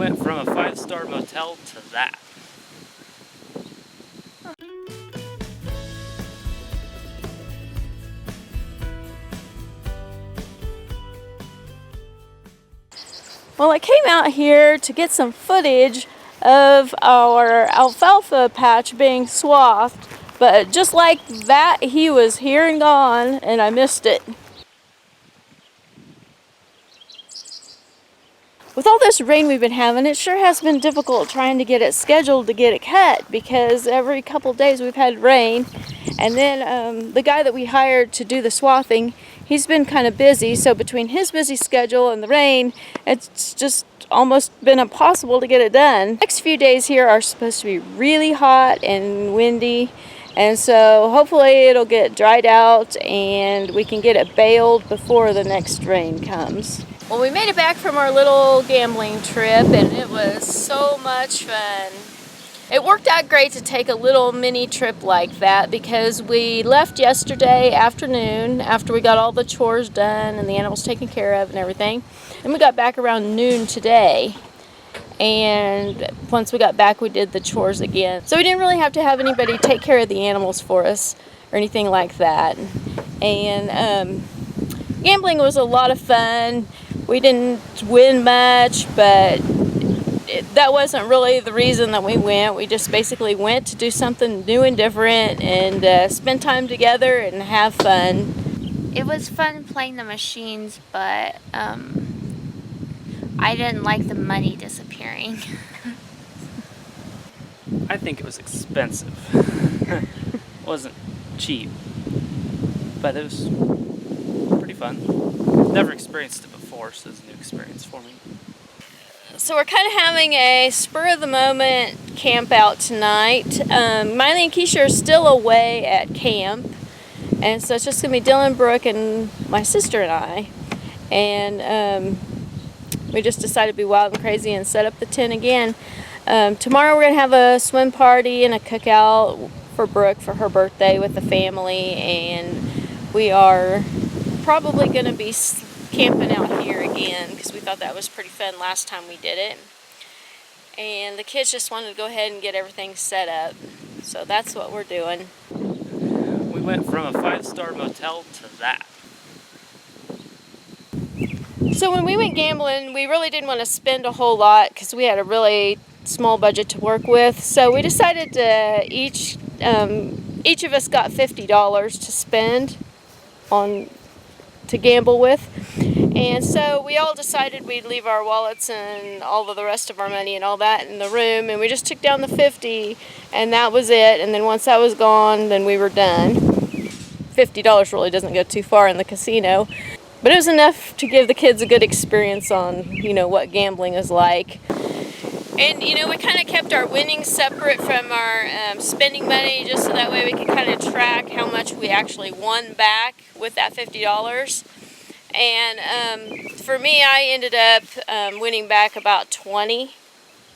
went from a 5-star motel to that. Well, I came out here to get some footage of our alfalfa patch being swathed, but just like that, he was here and gone, and I missed it. With all this rain we've been having, it sure has been difficult trying to get it scheduled to get it cut, because every couple of days we've had rain. And then the guy that we hired to do the swathing, he's been kind of busy, so between his busy schedule and the rain, it's just almost been impossible to get it done. The next few days here are supposed to be really hot and windy, and so hopefully it'll get dried out and we can get it baled before the next rain comes. Well, we made it back from our little gambling trip, and it was so much fun. It worked out great to take a little mini trip like that, because we left yesterday afternoon after we got all the chores done and the animals taken care of and everything. And we got back around noon today. And once we got back, we did the chores again. So we didn't really have to have anybody take care of the animals for us or anything like that. And gambling was a lot of fun. We didn't win much, but that wasn't really the reason that we went. We just basically went to do something new and different and spend time together and have fun. It was fun playing the machines, but I didn't like the money disappearing. I think it was expensive. It wasn't cheap, but it was pretty fun. Never experienced it before, so it was a new experience for me. So we're kind of having a spur-of-the-moment camp out tonight. Miley and Keisha are still away at camp, and so it's just going to be Dylan, Brooke, and my sister and I. And we just decided to be wild and crazy and set up the tent again. Tomorrow we're going to have a swim party and a cookout for Brooke for her birthday with the family, and we are probably going to be camping out here again because we thought that was pretty fun last time we did it. And the kids just wanted to go ahead and get everything set up, so that's what we're doing. We went from a 5-star motel to that. So when we went gambling, we really didn't want to spend a whole lot because we had a really small budget to work with. So we decided to each of us got $50 to spend to gamble with. And so we all decided we'd leave our wallets and all of the rest of our money and all that in the room, and we just took down the $50, and that was it. And then once that was gone, then we were done. $50 really doesn't go too far in the casino, but it was enough to give the kids a good experience on, what gambling is like. And, we kind of kept our winnings separate from our spending money, just so that way we could kind of track how much we actually won back with that $50. And for me, I ended up winning back about 20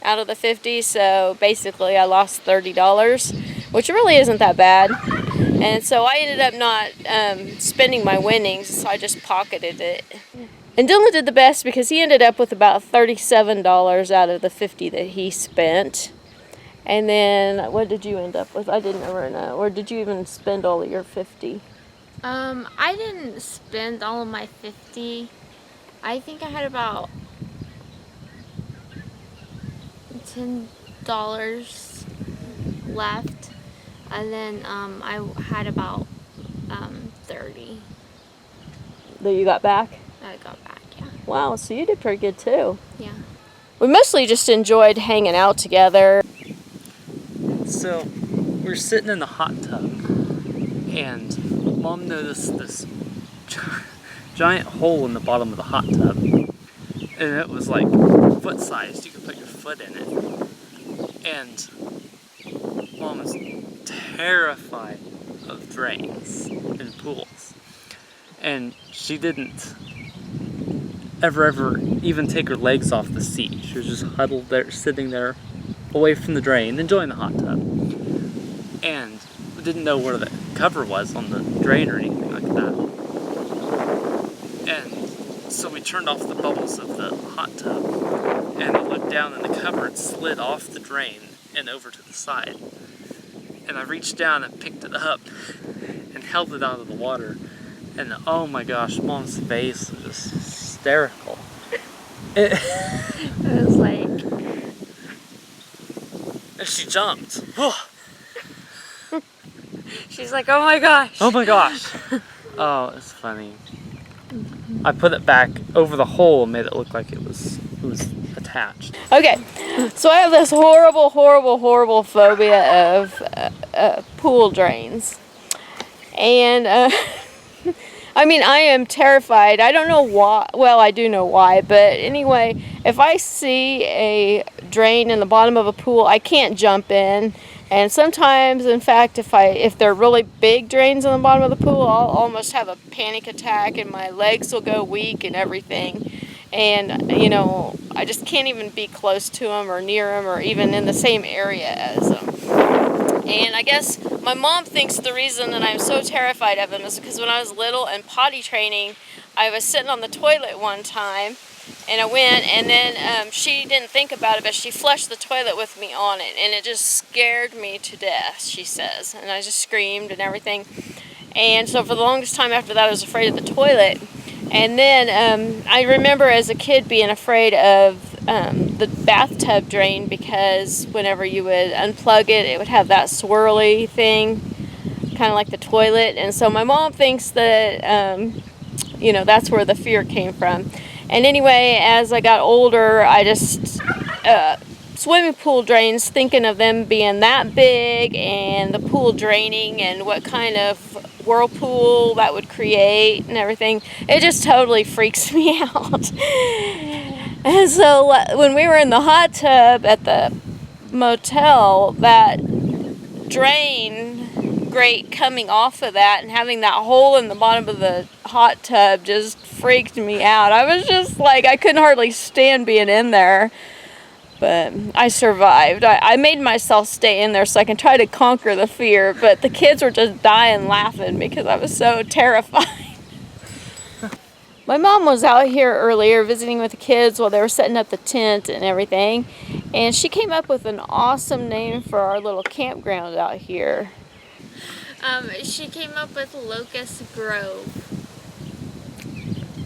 out of the 50, so basically I lost $30, which really isn't that bad. And so I ended up not spending my winnings, so I just pocketed it. And Dylan did the best because he ended up with about $37 out of the 50 that he spent. And then what did you end up with? I didn't ever know. Or did you even spend all of your 50? I didn't spend all of my 50. I think I had about $10 left, and then I had about 30 That you got back? that I got back, yeah. Wow, so you did pretty good too. Yeah. We mostly just enjoyed hanging out together. So we're sitting in the hot tub, and Mom noticed this giant hole in the bottom of the hot tub, and it was like foot-sized. You could put your foot in it. And Mom was terrified of drains and pools, and she didn't ever even take her legs off the seat. She was just huddled there, sitting there away from the drain, enjoying the hot tub. And we didn't know where the cover was on the drain or anything like that. And so we turned off the bubbles of the hot tub, and I looked down in the cupboard slid off the drain and over to the side. And I reached down and picked it up and held it out of the water. And oh my gosh, Mom's face was just hysterical. It was like, And she jumped. she's like, oh my gosh. Oh my gosh. Oh, it's funny. I put it back over the hole and made it look like it was attached. Okay, so I have this horrible, horrible, horrible phobia of pool drains. And, I mean, I am terrified. I don't know why. Well, I do know why. But anyway, if I see a drain in the bottom of a pool, I can't jump in. And sometimes, in fact, if they're really big drains on the bottom of the pool, I'll almost have a panic attack and my legs will go weak and everything. And, you know, I just can't even be close to them or near them or even in the same area as them. And I guess my mom thinks the reason that I'm so terrified of them is because when I was little and potty training, I was sitting on the toilet one time and I went, and then she didn't think about it, but she flushed the toilet with me on it, and it just scared me to death, she says. And I just screamed and everything. And so for the longest time after that, I was afraid of the toilet. And then I remember as a kid being afraid of the bathtub drain, because whenever you would unplug it, it would have that swirly thing, kind of like the toilet. And so my mom thinks that, you know, that's where the fear came from. And anyway, as I got older, I just, swimming pool drains, thinking of them being that big and the pool draining and what kind of whirlpool that would create and everything, it just totally freaks me out. And so when we were in the hot tub at the motel, that drain grate coming off of that and having that hole in the bottom of the hot tub just freaked me out. I was just like, I couldn't hardly stand being in there. But I survived. I made myself stay in there so I can try to conquer the fear, but the kids were just dying laughing because I was so terrified. My mom was out here earlier visiting with the kids while they were setting up the tent and everything, and she came up with an awesome name for our little campground out here. She came up with Locust Grove.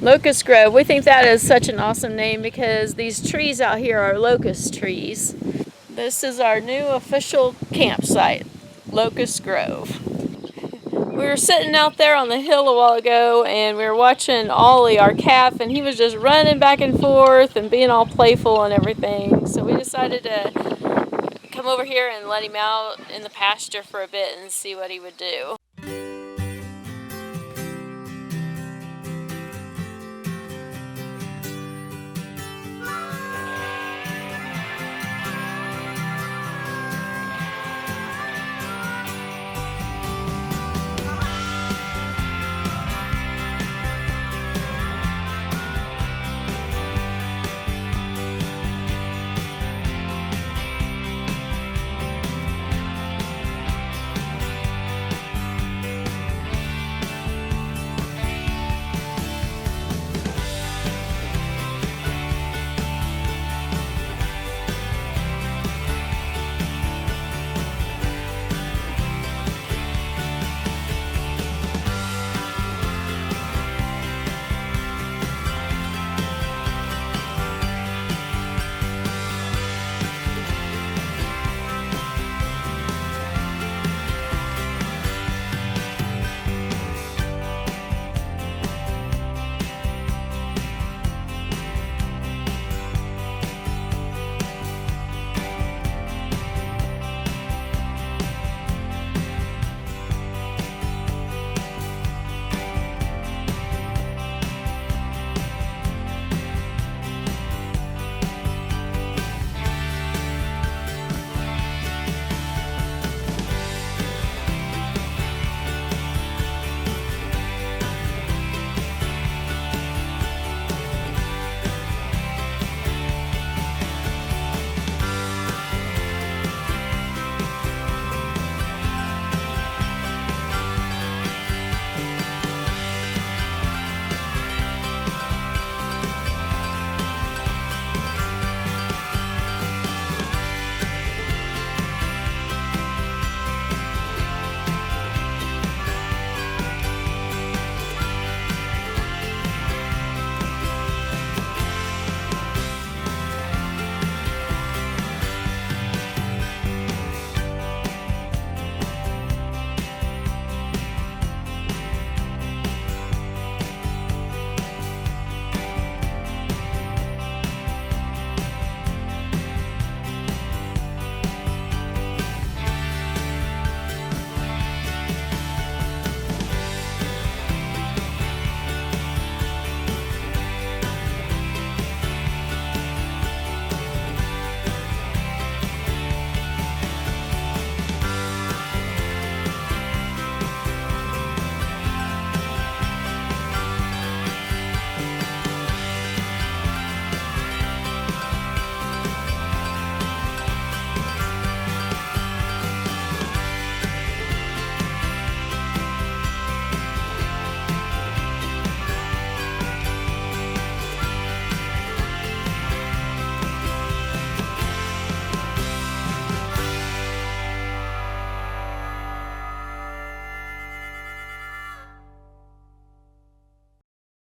Locust Grove. We think that is such an awesome name because these trees out here are locust trees. This is our new official campsite, Locust Grove. We were sitting out there on the hill a while ago and we were watching Ollie, our calf, and he was just running back and forth and being all playful and everything. So we decided to come over here and let him out in the pasture for a bit and see what he would do.